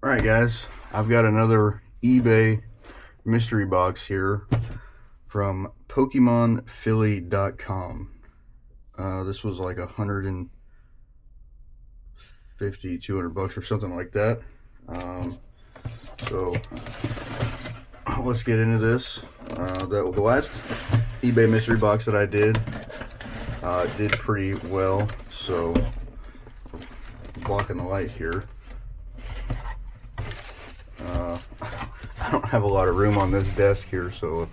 Alright guys, I've got another eBay mystery box here from PokemonPhilly.com. This was like 150, 200 bucks or something like that. So let's get into this. The last eBay mystery box that I did pretty well, so blocking the light here. I don't have a lot of room on this desk here, so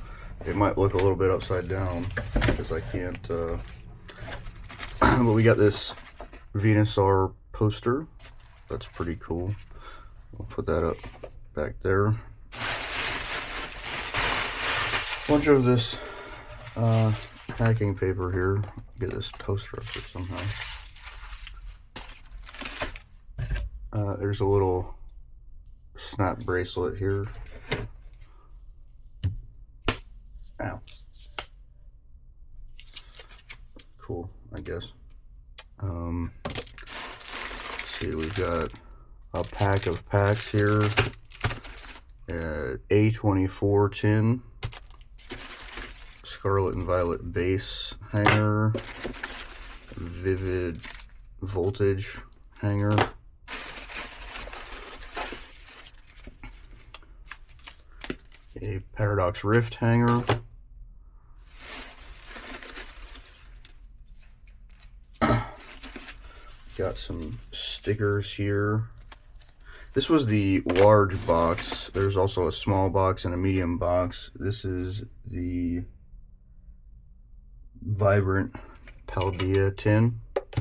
it might look a little bit upside down because I can't. But we got this Venusaur poster. That's pretty cool. We'll put that up back there. Bunch of this packing paper here. Get this poster up there somehow. There's a little snap bracelet here. Ow. Cool, I guess. Let's see, we've got a pack of packs here. A24 tin. Scarlet and Violet base hanger. Vivid voltage hanger. A Paradox Rift hanger. Got some stickers here. This was the large box. There's also a small box and a medium box. This is the Vibrant Paldea tin. And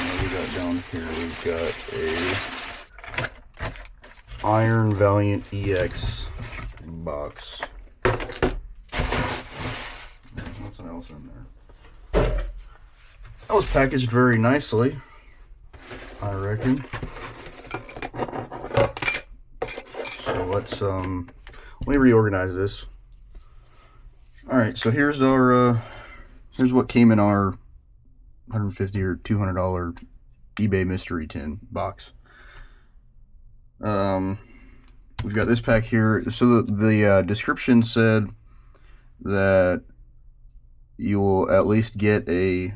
what we got down here, we've got a Iron Valiant EX box. There's nothing else in there. That was packaged very nicely, I reckon. So let me reorganize this. Alright, so here's our here's what came in our $150 or $200 eBay mystery tin box. We've got this pack here. So the description said that you will at least get a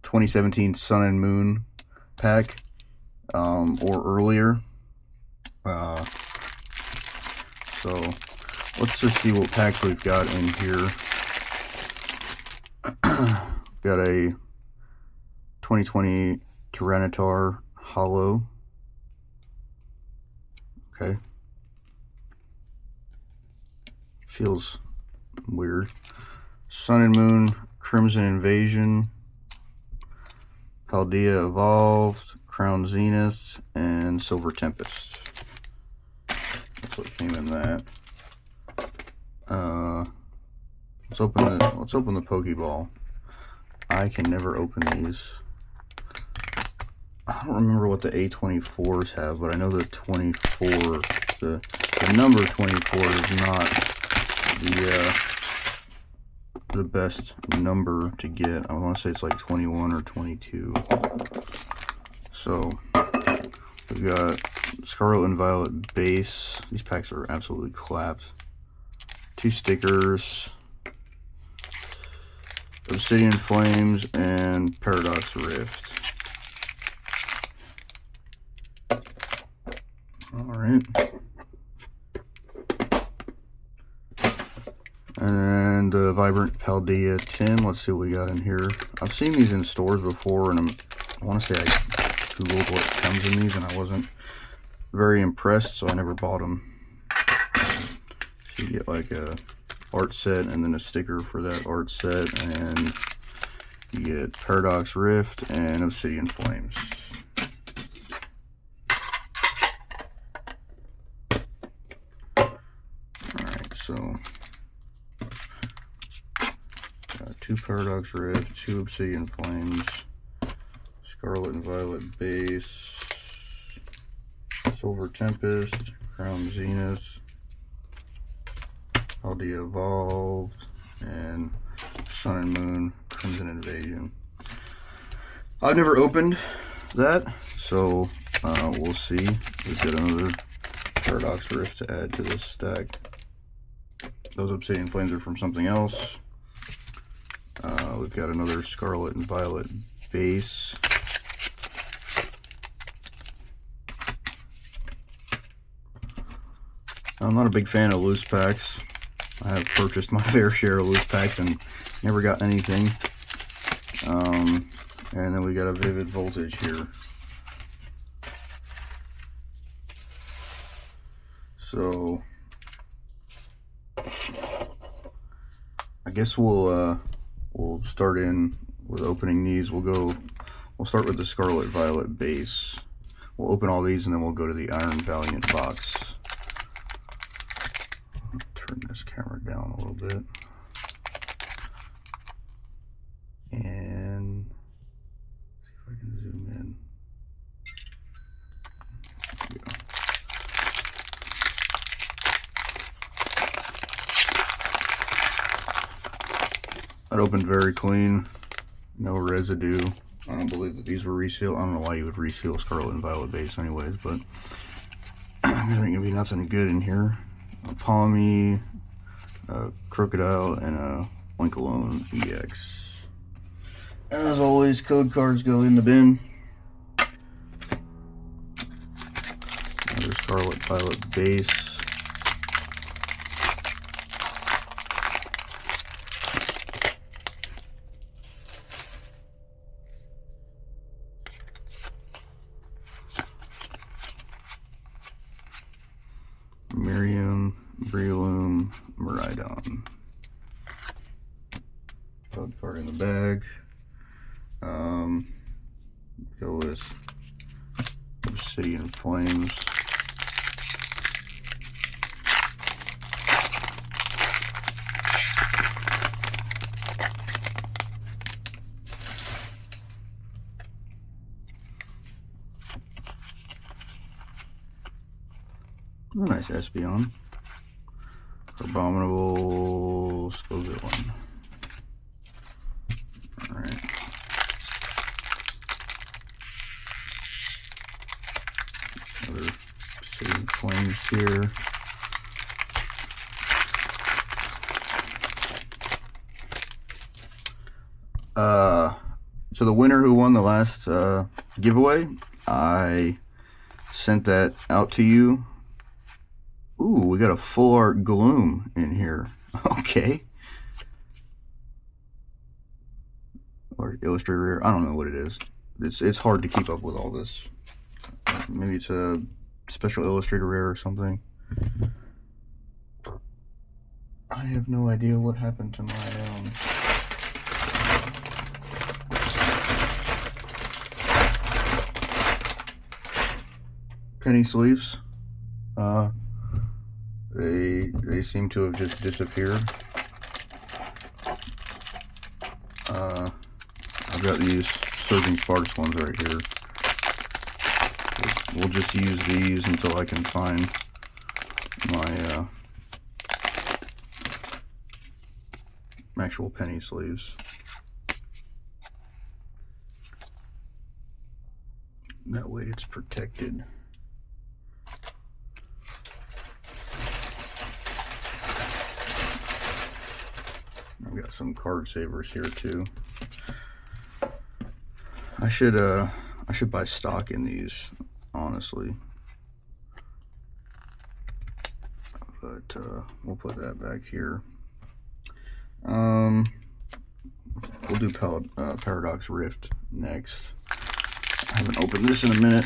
2017 Sun and Moon pack, or earlier. So let's just see what packs we've got in here. Got a 2020 Tyranitar Hollow. Okay. Feels weird. Sun and Moon Crimson Invasion. Paldea Evolved, Crown Zenith, and Silver Tempest. That's what came in that. Let's open the Pokeball. I can never open these. I don't remember what the A24s have, but I know the 24, the number 24 is not the best number to get. I want to say it's like 21 or 22. So we've got Scarlet and Violet base. These packs are absolutely clapped. 2 stickers, Obsidian Flames, and Paradox Rift. Alright. And the Vibrant Paldea tin. Let's see what we got in here. I've seen these in stores before, and I want to say I googled what comes in these, and I wasn't very impressed, so I never bought them. So you get like a art set and then a sticker for that art set, and you get Paradox Rift and Obsidian Flames. Alright, so 2 Paradox Rift, 2 Obsidian Flames, Scarlet and Violet base, Silver Tempest, Crown Zenith, Paldea Evolved, and Sun and Moon Crimson Invasion. I've never opened that, so We'll see. We've got another Paradox Rift to add to this stack. Those Obsidian Flames are from something else. We've got another Scarlet and Violet base. I'm not a big fan of loose packs. I have purchased my fair share of loose packs and never got anything. And then we got a Vivid Voltage here. So I guess we'll start in with opening these. We'll start with the Scarlet Violet base. We'll open all these and then we'll go to the Iron Valiant box. Turn this camera down a little bit. And see if I can zoom in. That opened very clean, no residue. I don't believe that these were resealed. I don't know why you would reseal Scarlet and Violet base anyways, but there ain't gonna be nothing good in here. A Palmy, a Crocodile, and a Winkalone EX. As always, code cards go in the bin. Another Scarlet Violet base. Miriam, Breloom, Miraidon. Code card in the bag. Go with Obsidian Flames. A nice Espeon. Abominable Scovillain. Alright. Another Obsidian Flames here. So the winner who won the last giveaway, I sent that out to you. Ooh, we got a full art Gloom in here. Okay. Or Illustrator Rare. I don't know what it is. It's hard to keep up with all this. Maybe it's a special Illustrator Rare or something. I have no idea what happened to my penny sleeves. They seem to have just disappeared. I've got these Surging Sparks ones right here. We'll just use these until I can find my actual penny sleeves. That way it's protected. I've got some card savers here too. I should buy stock in these, honestly. But we'll put that back here. We'll do Paradox Rift next. I haven't opened this in a minute.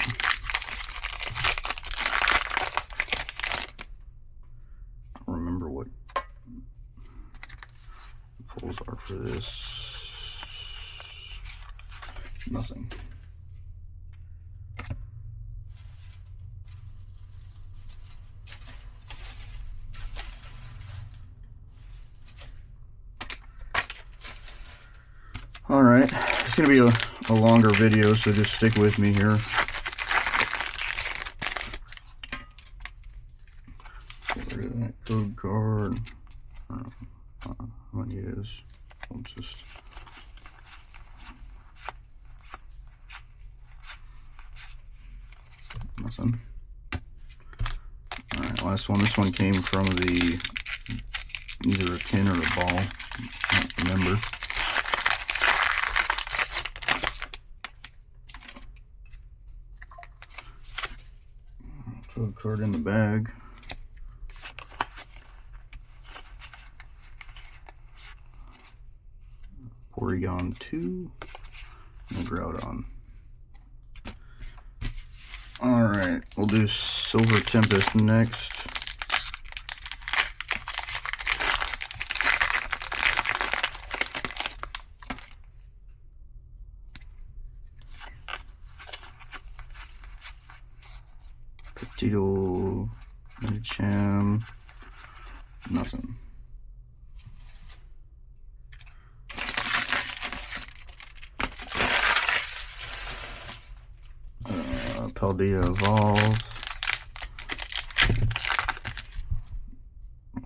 I don't remember what the pulls are for this. Nothing. All right, it's gonna be a longer video, so just stick with me here. Get rid of that code card. How many it is? We'll just Nothing. Alright, last one. This one came from the either a tin or a ball. I don't remember. Code card in the bag. Porygon 2 and Groudon. Alright, we'll do Silver Tempest next. Petito, Medicham, nothing. Paldea Evolve.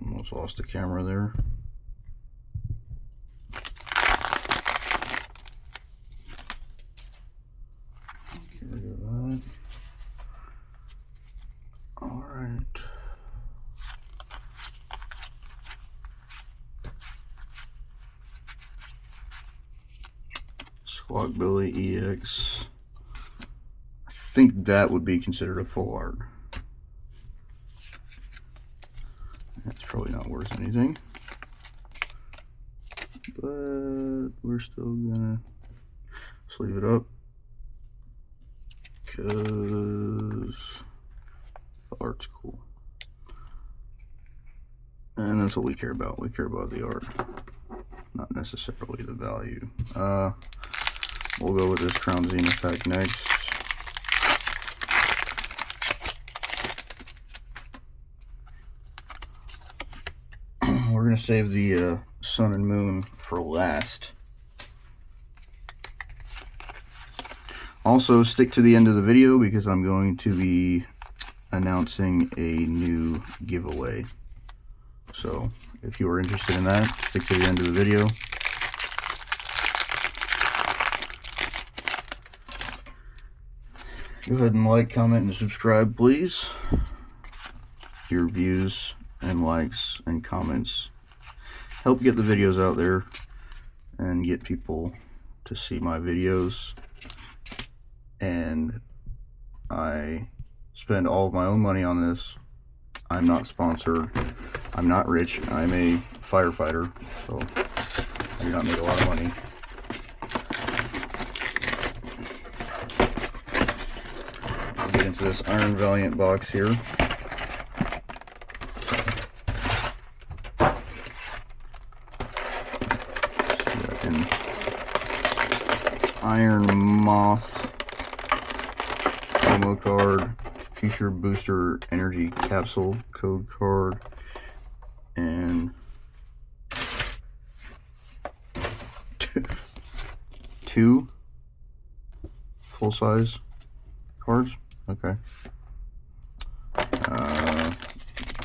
Almost lost the camera there. Get rid of that. All right. Squawkbilly EX. I think that would be considered a full art. That's probably not worth anything, but we're still gonna just leave it up because the art's cool, and that's what we care about. We care about the art, not necessarily the value. We'll go with this Crown Zenith pack next. We're going to save the Sun and Moon for last. Also, stick to the end of the video because I'm going to be announcing a new giveaway. So, if you are interested in that, stick to the end of the video. Go ahead and like, comment, and subscribe, please. Your views and likes and comments help get the videos out there and get people to see my videos. And I spend all of my own money on this. I'm not sponsored. I'm not rich. I'm a firefighter, so I do not make a lot of money. I'll get into this Iron Valiant box here. Iron Moth promo card, Future Booster Energy Capsule code card, and two full-size cards. Okay.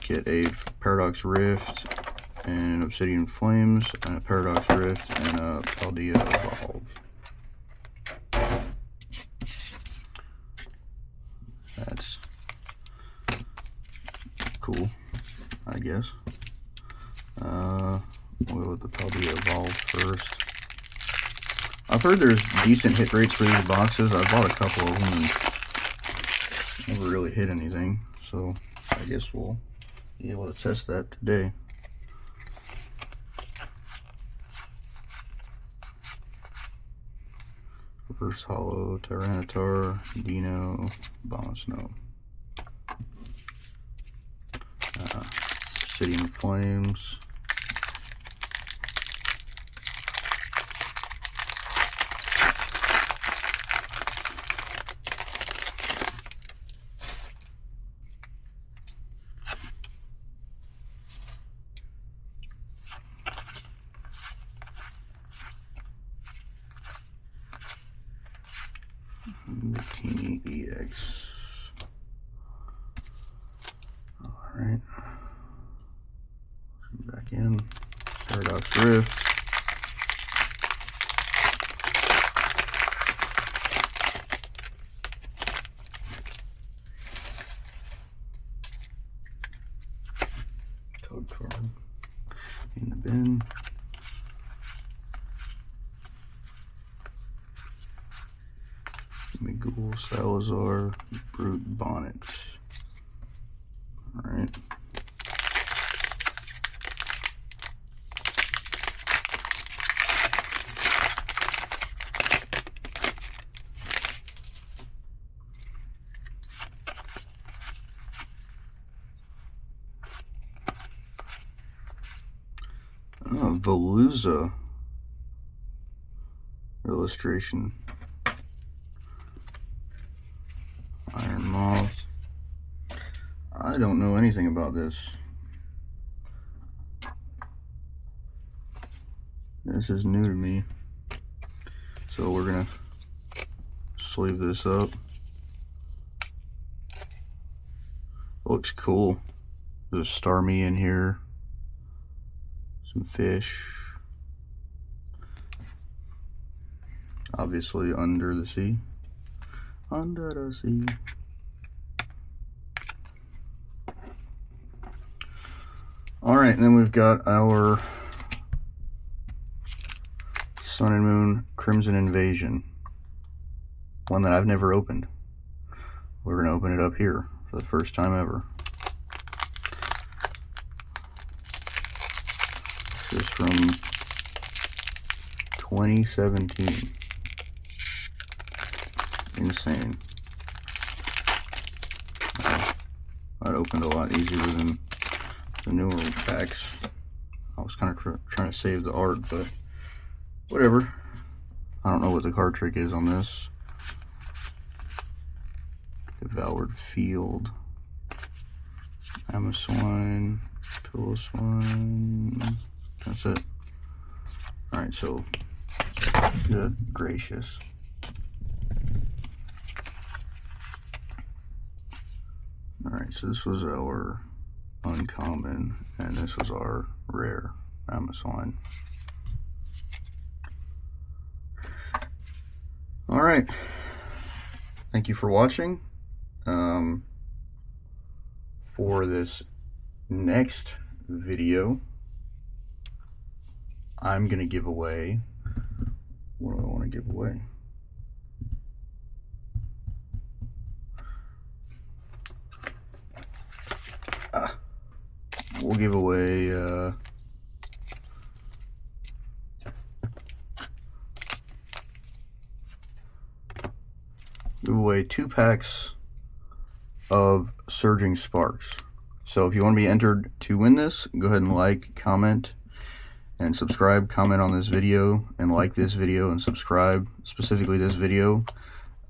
Get a Paradox Rift and Obsidian Flames, and a Paradox Rift and a Paldea Evolve. That's cool, I guess. We'll go with the Paldea Evolve first. I've heard there's decent hit rates for these boxes. I bought a couple of them and never really hit anything, so I guess we'll be able to test that today. Reverse Hollow, Tyranitar, Dino, Abomasnow. Obsidian Flames. Bikini EX. Alright. Back in. Paradox Rift. in. Miguel Salazar, Brute Bonnet. Alright. Oh, Veluza illustration. Iron Moth. I don't know anything about this. This is new to me. So we're gonna sleeve this up. Looks cool. There's a Starmie in here. Some fish. Obviously under the sea. Under the sea. Alright, and then we've got our Sun and Moon Crimson Invasion. One that I've never opened. We're going to open it up here for the first time ever. This is from 2017. Insane. That opened a lot easier than the newer packs. I was kind of trying to save the art, but whatever. I don't know what the card trick is on this. Devoured Field. Amazon. Piloswine. That's it. Alright, so good gracious. Alright, so this was our uncommon, and this was our rare Amazon. Alright, thank you for watching. For this next video, I'm going to give away, what do I want to give away? We'll give away give away 2 packs of Surging Sparks. So if you want to be entered to win this, go ahead and like, comment, and subscribe. Comment on this video and like this video and subscribe, specifically this video,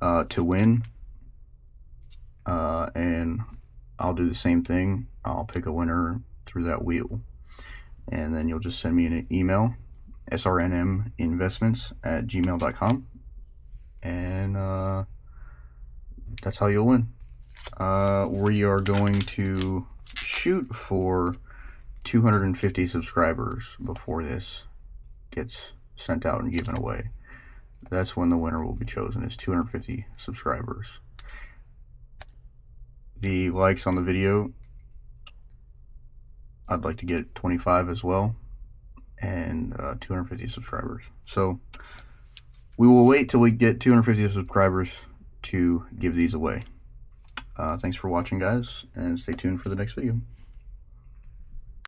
to win. And I'll do the same thing. I'll pick a winner through that wheel, and then you'll just send me an email, srnminvestments@gmail.com, and that's how you'll win. We are going to shoot for 250 subscribers before this gets sent out and given away. That's when the winner will be chosen, is 250 subscribers. The likes on the video, I'd like to get 25 as well, and 250 subscribers. So we will wait till we get 250 subscribers to give these away. Thanks for watching, guys, and stay tuned for the next video.